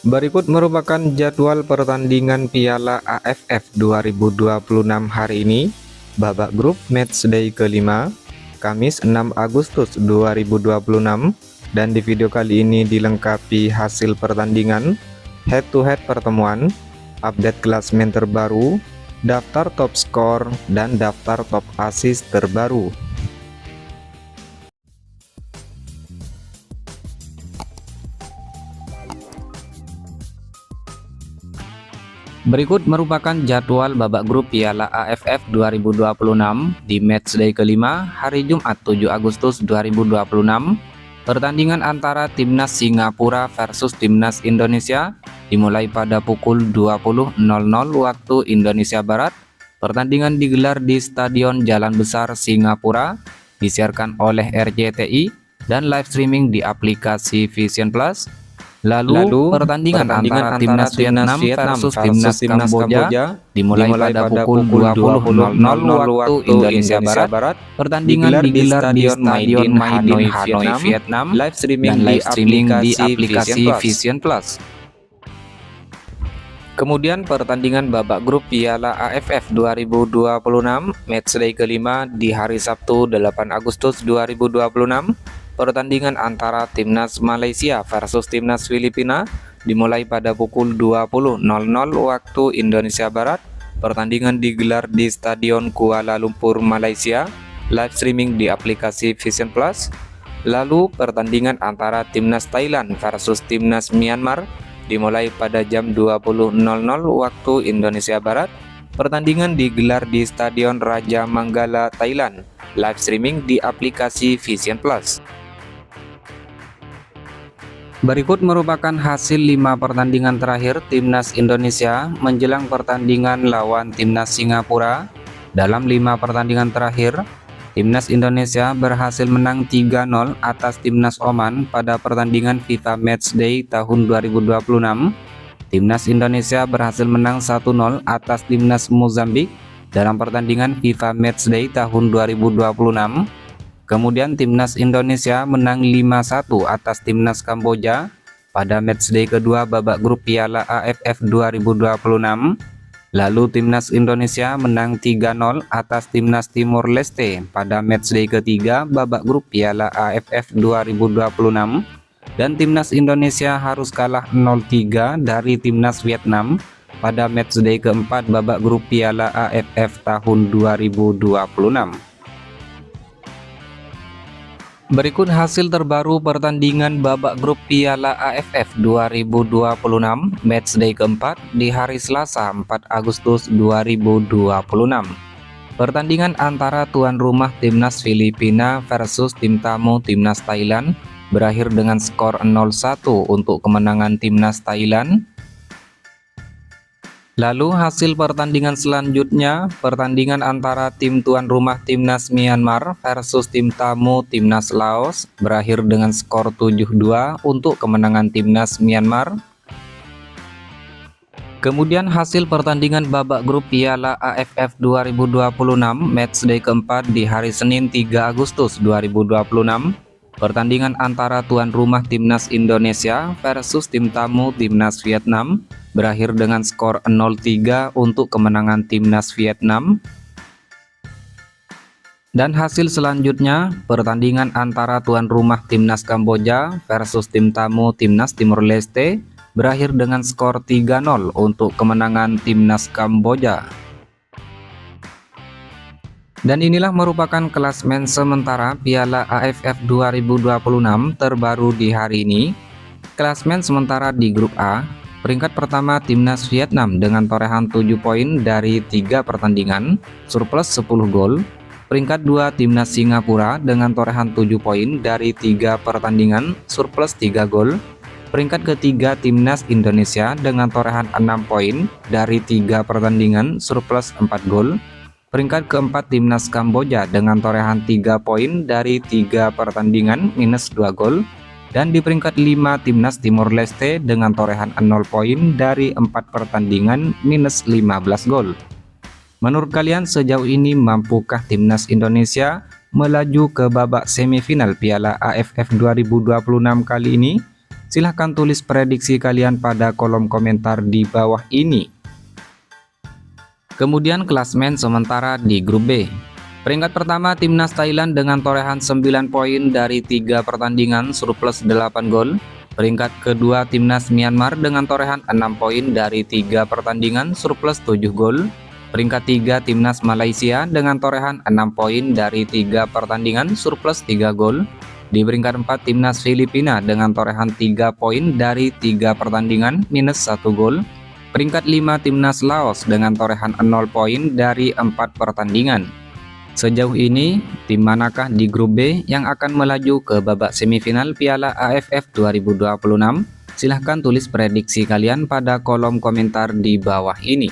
Berikut merupakan jadwal pertandingan Piala AFF 2026 hari ini, babak grup matchday kelima, Kamis 6 Agustus 2026, dan di video kali ini dilengkapi hasil pertandingan, head-to-head pertemuan, update klasemen terbaru, daftar top skor, dan daftar top assist terbaru. Berikut merupakan jadwal babak grup Piala AFF 2026 di matchday kelima hari Jumat 7 Agustus 2026. Pertandingan antara Timnas Singapura versus Timnas Indonesia dimulai pada pukul 20.00 waktu Indonesia Barat. Pertandingan digelar di Stadion Jalan Besar Singapura, disiarkan oleh RCTI dan live streaming di aplikasi Vision Plus. Lalu pertandingan antara Timnas Vietnam versus Timnas Kamboja dimulai pada pukul 20.00 waktu Indonesia Barat. Pertandingan digelar di Stadion Hanoi, Vietnam, live streaming di aplikasi Vision Plus. Kemudian pertandingan babak grup Piala AFF 2026 matchday kelima di hari Sabtu 8 Agustus 2026. Pertandingan antara Timnas Malaysia versus Timnas Filipina dimulai pada pukul 20.00 waktu Indonesia Barat. Pertandingan digelar di Stadion Kuala Lumpur, Malaysia, live streaming di aplikasi Vision Plus. Lalu pertandingan antara Timnas Thailand versus Timnas Myanmar dimulai pada jam 20.00 waktu Indonesia Barat. Pertandingan digelar di Stadion Raja Manggala, Thailand, live streaming di aplikasi Vision Plus. Berikut merupakan hasil 5 pertandingan terakhir Timnas Indonesia menjelang pertandingan lawan Timnas Singapura. Dalam 5 pertandingan terakhir, Timnas Indonesia berhasil menang 3-0 atas Timnas Oman pada pertandingan FIFA Matchday tahun 2026. Timnas Indonesia berhasil menang 1-0 atas Timnas Mozambik dalam pertandingan FIFA Matchday tahun 2026. Kemudian Timnas Indonesia menang 5-1 atas Timnas Kamboja pada matchday kedua babak grup Piala AFF 2026. Lalu Timnas Indonesia menang 3-0 atas Timnas Timor Leste pada matchday ketiga babak grup Piala AFF 2026. Dan Timnas Indonesia harus kalah 0-3 dari Timnas Vietnam pada matchday keempat babak grup Piala AFF tahun 2026. Berikut hasil terbaru pertandingan babak grup Piala AFF 2026 matchday keempat di hari Selasa 4 Agustus 2026. Pertandingan antara tuan rumah Timnas Filipina versus tim tamu Timnas Thailand berakhir dengan skor 0-1 untuk kemenangan Timnas Thailand. Lalu hasil pertandingan selanjutnya, pertandingan antara tim tuan rumah Timnas Myanmar versus tim tamu Timnas Laos berakhir dengan skor 7-2 untuk kemenangan Timnas Myanmar. Kemudian hasil pertandingan babak grup Piala AFF 2026 matchday keempat di hari Senin 3 Agustus 2026. Pertandingan antara tuan rumah Timnas Indonesia versus tim tamu Timnas Vietnam berakhir dengan skor 0-3 untuk kemenangan Timnas Vietnam. Dan hasil selanjutnya, pertandingan antara tuan rumah Timnas Kamboja versus tim tamu Timnas Timor Leste berakhir dengan skor 3-0 untuk kemenangan Timnas Kamboja. Dan inilah merupakan klasemen sementara Piala AFF 2026 terbaru di hari ini. Klasemen sementara di grup A, peringkat pertama Timnas Vietnam dengan torehan 7 poin dari 3 pertandingan, surplus 10 gol. Peringkat 2 Timnas Singapura dengan torehan 7 poin dari 3 pertandingan, surplus 3 gol. Peringkat ketiga Timnas Indonesia dengan torehan 6 poin dari 3 pertandingan, surplus 4 gol. Peringkat keempat Timnas Kamboja dengan torehan 3 poin dari 3 pertandingan, minus 2 gol. Dan di peringkat 5 Timnas Timor Leste dengan torehan 0 poin dari 4 pertandingan, minus 15 gol. Menurut kalian sejauh ini mampukah Timnas Indonesia melaju ke babak semifinal Piala AFF 2026 kali ini? Silahkan tulis prediksi kalian pada kolom komentar di bawah ini. Kemudian klasmen sementara di grup B. Peringkat pertama Timnas Thailand dengan torehan 9 poin dari 3 pertandingan surplus 8 gol. Peringkat kedua Timnas Myanmar dengan torehan 6 poin dari 3 pertandingan surplus 7 gol. Peringkat 3 Timnas Malaysia dengan torehan 6 poin dari 3 pertandingan surplus 3 gol. Di peringkat 4 Timnas Filipina dengan torehan 3 poin dari 3 pertandingan minus 1 gol. Peringkat 5 Timnas Laos dengan torehan 0 poin dari 4 pertandingan. Sejauh ini, tim manakah di grup B yang akan melaju ke babak semifinal Piala AFF 2026? Silahkan tulis prediksi kalian pada kolom komentar di bawah ini.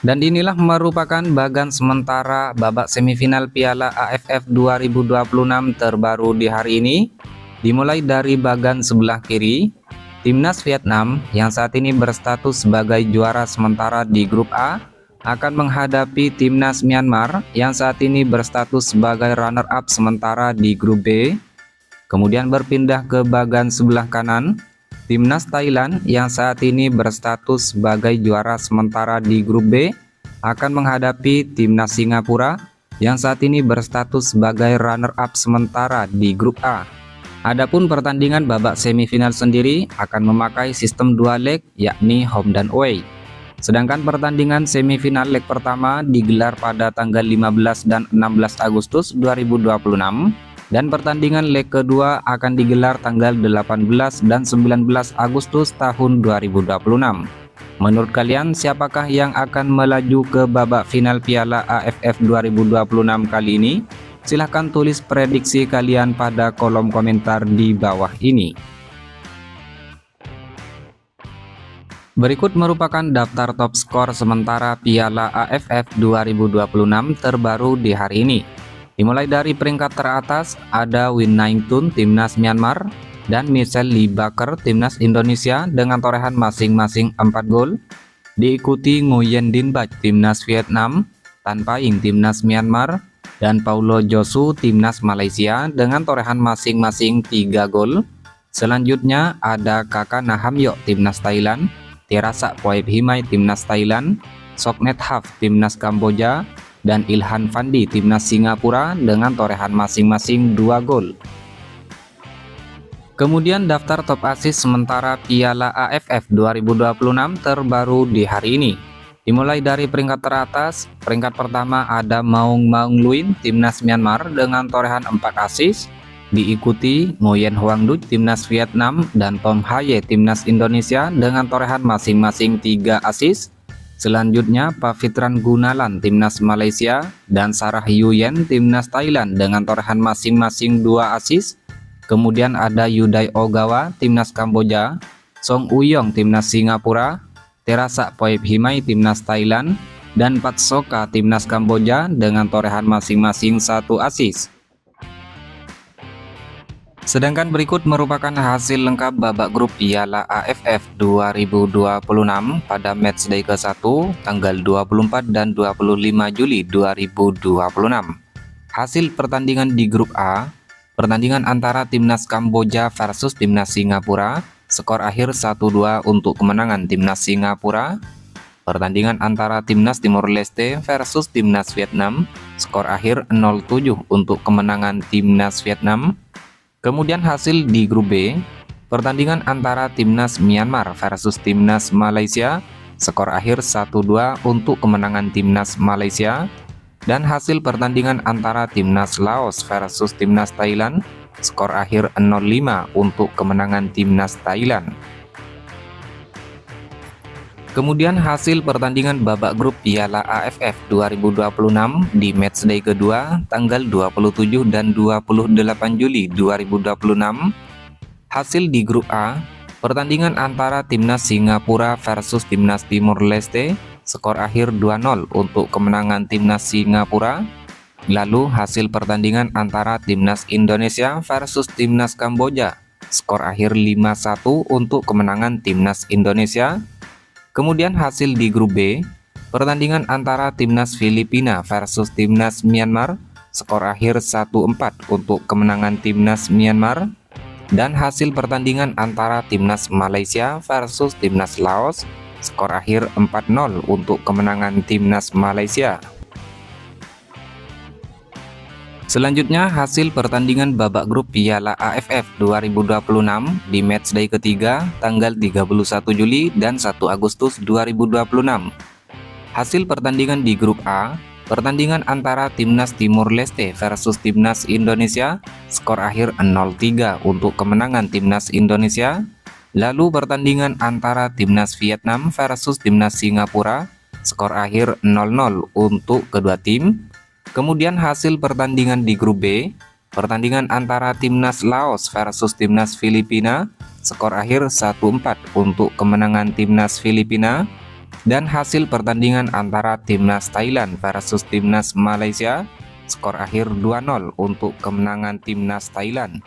Dan inilah merupakan bagan sementara babak semifinal Piala AFF 2026 terbaru di hari ini. Dimulai dari bagan sebelah kiri, Timnas Vietnam yang saat ini berstatus sebagai juara sementara di grup A akan menghadapi Timnas Myanmar yang saat ini berstatus sebagai runner-up sementara di grup B. Kemudian berpindah ke bagan sebelah kanan, Timnas Thailand yang saat ini berstatus sebagai juara sementara di grup B akan menghadapi Timnas Singapura yang saat ini berstatus sebagai runner-up sementara di grup A. Adapun pertandingan babak semifinal sendiri akan memakai sistem 2 leg, yakni home dan away. Sedangkan pertandingan semifinal leg pertama digelar pada tanggal 15 dan 16 Agustus 2026 dan pertandingan leg kedua akan digelar tanggal 18 dan 19 Agustus tahun 2026. Menurut kalian siapakah yang akan melaju ke babak final Piala AFF 2026 kali ini? Silahkan tulis prediksi kalian pada kolom komentar di bawah ini. Berikut merupakan daftar top skor sementara Piala AFF 2026 terbaru di hari ini. Dimulai dari peringkat teratas ada Win Naingtun Timnas Myanmar dan Michelle Lee Baker Timnas Indonesia dengan torehan masing-masing 4 gol. Diikuti Nguyen Din Bach Timnas Vietnam, Tan Paing Timnas Myanmar, dan Paulo Josu Timnas Malaysia dengan torehan masing-masing 3 gol. Selanjutnya ada Kakak Nahamyok Timnas Thailand, Terasa Poip Himai Timnas Thailand, Soknet Haf Timnas Kamboja, dan Ilhan Fandi Timnas Singapura dengan torehan masing-masing 2 gol. Kemudian daftar top assist sementara Piala AFF 2026 terbaru di hari ini. Dimulai dari peringkat teratas, peringkat pertama ada Maung Maung Luin Timnas Myanmar dengan torehan 4 assist. Diikuti Nguyen Hoang Duc Timnas Vietnam dan Tom Haye Timnas Indonesia dengan torehan masing-masing 3 assist. Selanjutnya Pavitran Gunalan Timnas Malaysia dan Sarah Yuyen Timnas Thailand dengan torehan masing-masing 2 assist. Kemudian ada Yudai Ogawa Timnas Kamboja, Song Uyong Timnas Singapura, Terasa Poip Himai Timnas Thailand, dan Pat Soka Timnas Kamboja dengan torehan masing-masing 1 assist. Sedangkan berikut merupakan hasil lengkap babak grup Piala AFF 2026 pada matchday ke-1 tanggal 24 dan 25 Juli 2026. Hasil pertandingan di grup A, pertandingan antara Timnas Kamboja versus Timnas Singapura, skor akhir 1-2 untuk kemenangan Timnas Singapura. Pertandingan antara Timnas Timor Leste versus Timnas Vietnam, skor akhir 0-7 untuk kemenangan Timnas Vietnam. Kemudian hasil di grup B, pertandingan antara Timnas Myanmar versus Timnas Malaysia, skor akhir 1-2 untuk kemenangan Timnas Malaysia. Dan hasil pertandingan antara Timnas Laos versus Timnas Thailand, skor akhir 0-5 untuk kemenangan Timnas Thailand. Kemudian hasil pertandingan babak grup Piala AFF 2026 di matchday kedua tanggal 27 dan 28 Juli 2026. Hasil di grup A, pertandingan antara Timnas Singapura versus Timnas Timor Leste, skor akhir 2-0 untuk kemenangan Timnas Singapura. Lalu hasil pertandingan antara Timnas Indonesia versus Timnas Kamboja, skor akhir 5-1 untuk kemenangan Timnas Indonesia. Kemudian hasil di grup B, pertandingan antara Timnas Filipina versus Timnas Myanmar, skor akhir 1-4 untuk kemenangan Timnas Myanmar. Dan hasil pertandingan antara timnas Malaysia versus timnas Laos, skor akhir 4-0 untuk kemenangan timnas Malaysia. Selanjutnya hasil pertandingan babak grup Piala AFF 2026 di matchday ketiga tanggal 31 Juli dan 1 Agustus 2026. Hasil pertandingan di grup A, pertandingan antara timnas Timur Leste versus timnas Indonesia, skor akhir 0-3 untuk kemenangan timnas Indonesia. Lalu pertandingan antara timnas Vietnam versus timnas Singapura, skor akhir 0-0 untuk kedua tim. Kemudian hasil pertandingan di grup B, pertandingan antara timnas Laos versus timnas Filipina, skor akhir 1-4 untuk kemenangan timnas Filipina. Dan hasil pertandingan antara timnas Thailand versus timnas Malaysia, skor akhir 2-0 untuk kemenangan timnas Thailand.